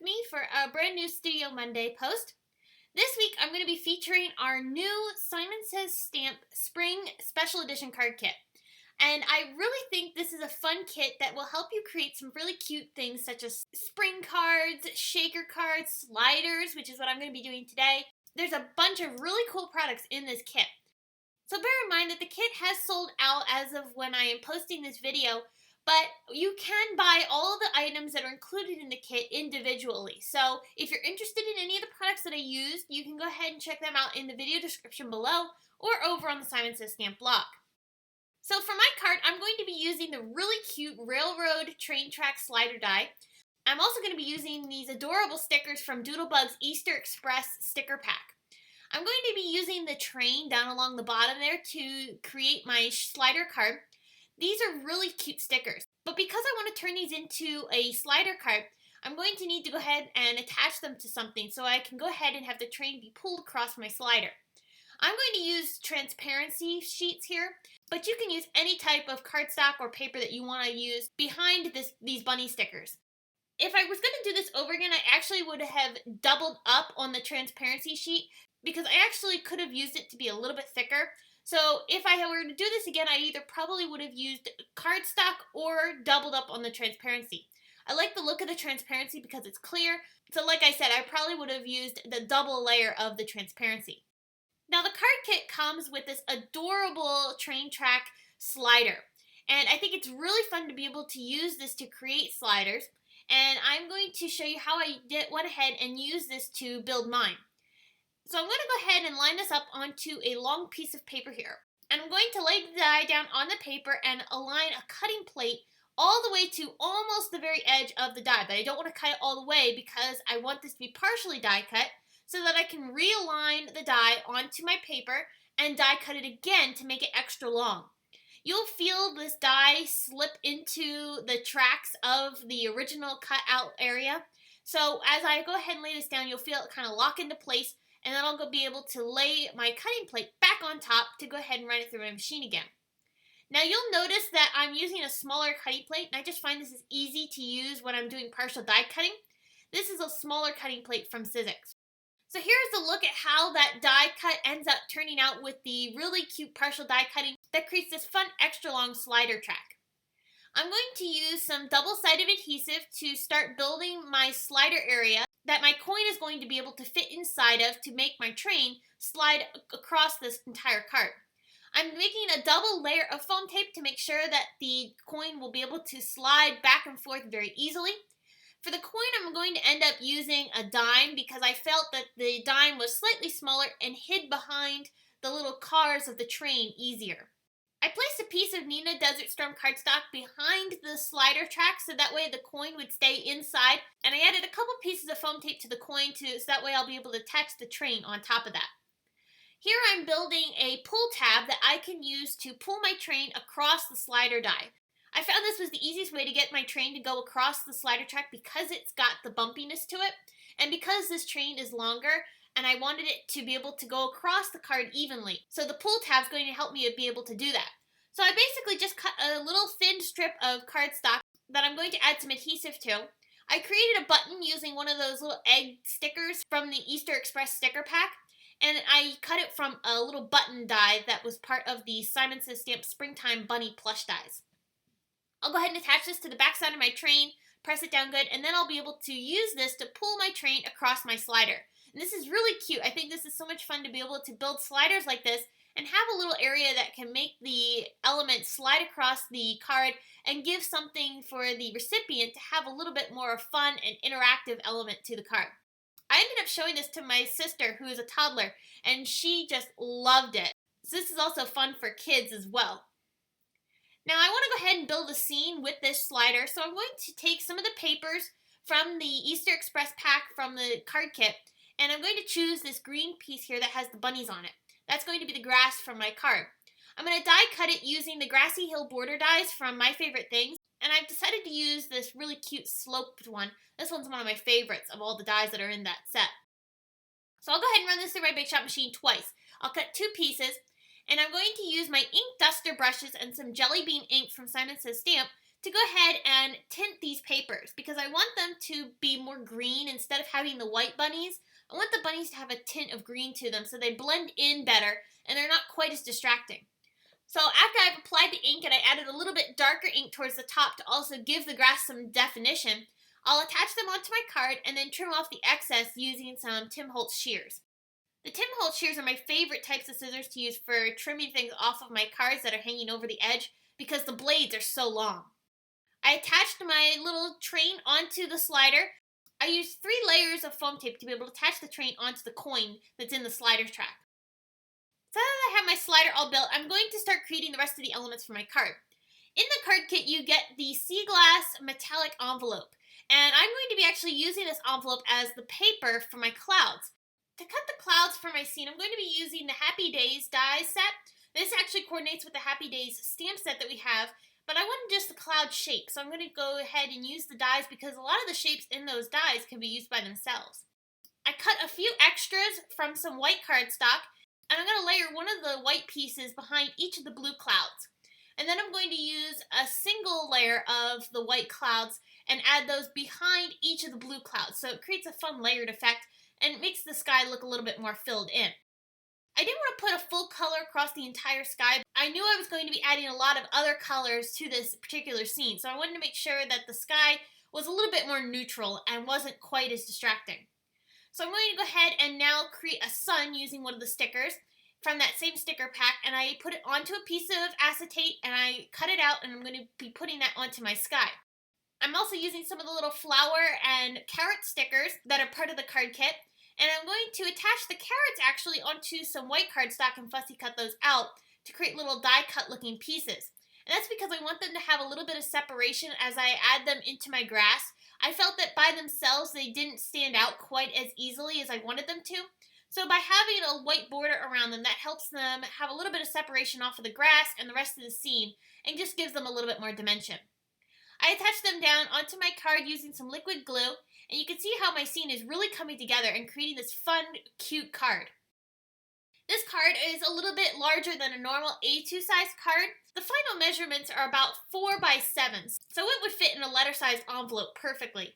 me for a brand new Studio Monday post. This week I'm going to be featuring our new Simon Says Stamp Spring Special Edition card kit. And I really think this is a fun kit that will help you create some really cute things such as spring cards, shaker cards, sliders, which is what I'm going to be doing today. There's a bunch of really cool products in this kit. So bear in mind that the kit has sold out as of when I am posting this video, but you can buy all of the items that are included in the kit individually. So if you're interested in any of the products that I used, you can go ahead and check them out in the video description below or over on the Simon Says Stamp blog. So for my card, I'm going to be using the really cute railroad train track slider die. I'm also going to be using these adorable stickers from Doodlebug's Easter Express sticker pack. I'm going to be using the train down along the bottom there to create my slider card. These are really cute stickers, but because I want to turn these into a slider card, I'm going to need to go ahead and attach them to something so I can go ahead and have the train be pulled across my slider. I'm going to use transparency sheets here, but you can use any type of cardstock or paper that you want to use behind these bunny stickers. If I was going to do this over again, I actually would have doubled up on the transparency sheet because I actually could have used it to be a little bit thicker. So if I were to do this again, I either probably would have used cardstock or doubled up on the transparency. I like the look of the transparency because it's clear. So like I said, I probably would have used the double layer of the transparency. Now the card kit comes with this adorable train track slider. And I think it's really fun to be able to use this to create sliders. And I'm going to show you how I went ahead and used this to build mine. So I'm going to go ahead and line this up onto a long piece of paper here. And I'm going to lay the die down on the paper and align a cutting plate all the way to almost the very edge of the die. But I don't want to cut it all the way because I want this to be partially die cut so that I can realign the die onto my paper and die cut it again to make it extra long. You'll feel this die slip into the tracks of the original cut out area. So as I go ahead and lay this down, you'll feel it kind of lock into place. And then I'll be able to lay my cutting plate back on top to go ahead and run it through my machine again. Now you'll notice that I'm using a smaller cutting plate, and I just find this is easy to use when I'm doing partial die cutting. This is a smaller cutting plate from Sizzix. So here's a look at how that die cut ends up turning out with the really cute partial die cutting that creates this fun extra long slider track. I'm going to use some double-sided adhesive to start building my slider area that my coin is going to be able to fit inside of to make my train slide across this entire cart. I'm making a double layer of foam tape to make sure that the coin will be able to slide back and forth very easily. For the coin, I'm going to end up using a dime because I felt that the dime was slightly smaller and hid behind the little cars of the train easier. I placed a piece of Nina Desert Storm cardstock behind the slider track so that way the coin would stay inside, and I added a couple pieces of foam tape to the coin so that way I'll be able to attach the train on top of that. Here I'm building a pull tab that I can use to pull my train across the slider die. I found this was the easiest way to get my train to go across the slider track because it's got the bumpiness to it, and because this train is longer, and I wanted it to be able to go across the card evenly. So the pull tab is going to help me be able to do that. So I basically just cut a little thin strip of cardstock that I'm going to add some adhesive to. I created a button using one of those little egg stickers from the Easter Express sticker pack, and I cut it from a little button die that was part of the Simon Says Stamp Springtime Bunny plush dies. I'll go ahead and attach this to the back side of my train, press it down good, and then I'll be able to use this to pull my train across my slider. And this is really cute. I think this is so much fun to be able to build sliders like this and have a little area that can make the element slide across the card and give something for the recipient to have a little bit more fun and interactive element to the card. I ended up showing this to my sister, who is a toddler, and she just loved it. So this is also fun for kids as well. Now I want to go ahead and build a scene with this slider, so I'm going to take some of the papers from the Easter Express pack from the card kit, and I'm going to choose this green piece here that has the bunnies on it. That's going to be the grass from my card. I'm going to die cut it using the Grassy Hill border dies from My Favorite Things, and I've decided to use this really cute sloped one. This one's one of my favorites of all the dies that are in that set. So I'll go ahead and run this through my Big Shot machine twice. I'll cut two pieces, and I'm going to use my ink duster brushes and some Jelly Bean ink from Simon Says Stamp to go ahead and tint these papers because I want them to be more green instead of having the white bunnies. I want the bunnies to have a tint of green to them so they blend in better and they're not quite as distracting. So after I've applied the ink and I added a little bit darker ink towards the top to also give the grass some definition, I'll attach them onto my card and then trim off the excess using some Tim Holtz shears. The Tim Holtz shears are my favorite types of scissors to use for trimming things off of my cards that are hanging over the edge because the blades are so long. I attached my little train onto the slider. I used 3 layers of foam tape to be able to attach the train onto the coin that's in the slider track. So now that I have my slider all built, I'm going to start creating the rest of the elements for my card. In the card kit, you get the sea glass metallic envelope, and I'm going to be actually using this envelope as the paper for my clouds. To cut the clouds for my scene, I'm going to be using the Happy Days die set. This actually coordinates with the Happy Days stamp set that we have, but I wanted just the cloud shape, so I'm going to go ahead and use the dies because a lot of the shapes in those dies can be used by themselves. I cut a few extras from some white cardstock, and I'm going to layer one of the white pieces behind each of the blue clouds. And then I'm going to use a single layer of the white clouds and add those behind each of the blue clouds, so it creates a fun layered effect and it makes the sky look a little bit more filled in. I didn't want to put a full color across the entire sky. I knew I was going to be adding a lot of other colors to this particular scene, so I wanted to make sure that the sky was a little bit more neutral and wasn't quite as distracting. So I'm going to go ahead and now create a sun using one of the stickers from that same sticker pack, and I put it onto a piece of acetate and I cut it out, and I'm going to be putting that onto my sky. I'm also using some of the little flower and carrot stickers that are part of the card kit, and I'm going to attach the carrots actually onto some white cardstock and fussy cut those out to create little die cut looking pieces. And that's because I want them to have a little bit of separation as I add them into my grass. I felt that by themselves they didn't stand out quite as easily as I wanted them to. So by having a white border around them, that helps them have a little bit of separation off of the grass and the rest of the scene and just gives them a little bit more dimension. I attached them down onto my card using some liquid glue, and you can see how my scene is really coming together and creating this fun, cute card. This card is a little bit larger than a normal A2 size card. The final measurements are about 4 by 7, so it would fit in a letter-sized envelope perfectly.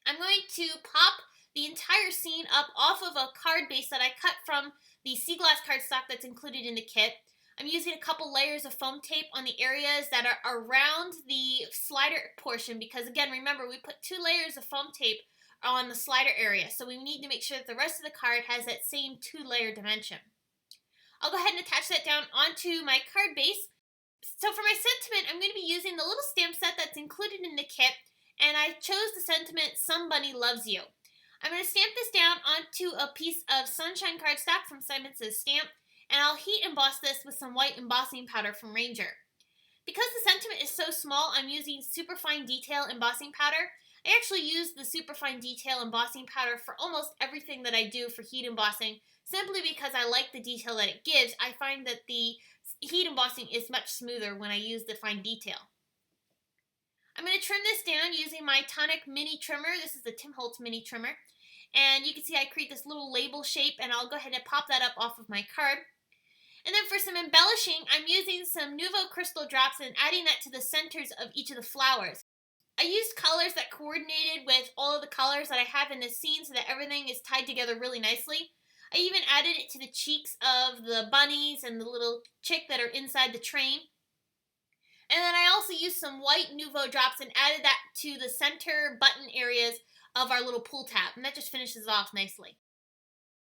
I'm going to pop the entire scene up off of a card base that I cut from the sea glass cardstock that's included in the kit. I'm using a couple layers of foam tape on the areas that are around the slider portion because, again, remember, we put 2 layers of foam tape on the slider area, so we need to make sure that the rest of the card has that same 2-layer dimension. I'll go ahead and attach that down onto my card base. So for my sentiment, I'm going to be using the little stamp set that's included in the kit, and I chose the sentiment, "Somebody Loves You." I'm going to stamp this down onto a piece of sunshine cardstock from Simon Says Stamp, and I'll heat emboss this with some white embossing powder from Ranger. Because the sentiment is so small, I'm using Superfine Detail embossing powder. I actually use the Superfine Detail embossing powder for almost everything that I do for heat embossing, simply because I like the detail that it gives. I find that the heat embossing is much smoother when I use the fine detail. I'm going to trim this down using my Tonic mini trimmer. This is the Tim Holtz mini trimmer. And you can see I create this little label shape, and I'll go ahead and pop that up off of my card. And then for some embellishing, I'm using some Nuvo crystal drops and adding that to the centers of each of the flowers. I used colors that coordinated with all of the colors that I have in this scene so that everything is tied together really nicely. I even added it to the cheeks of the bunnies and the little chick that are inside the train. And then I also used some white Nuvo drops and added that to the center button areas of our little pull tab, and that just finishes off nicely.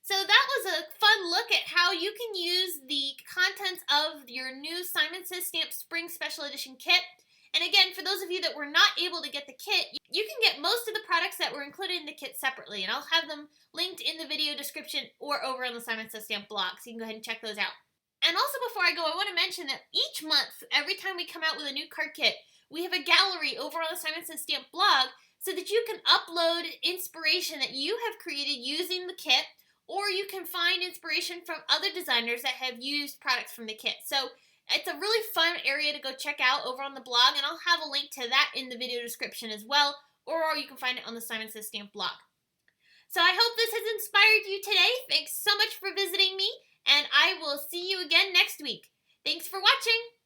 So that was a fun look at how you can use the contents of your new Simon Says Stamp Spring Special Edition kit. And again, for those of you that were not able to get the kit, you can get most of the products that were included in the kit separately, and I'll have them linked in the video description or over on the Simon Says Stamp blog, so you can go ahead and check those out. And also before I go, I want to mention that each month, every time we come out with a new card kit, we have a gallery over on the Simon Says Stamp blog so that you can upload inspiration that you have created using the kit, or you can find inspiration from other designers that have used products from the kit. So it's a really fun area to go check out over on the blog, and I'll have a link to that in the video description as well, or you can find it on the Simon Says Stamp blog. So I hope this has inspired you today. Thanks so much for visiting me, and I will see you again next week. Thanks for watching!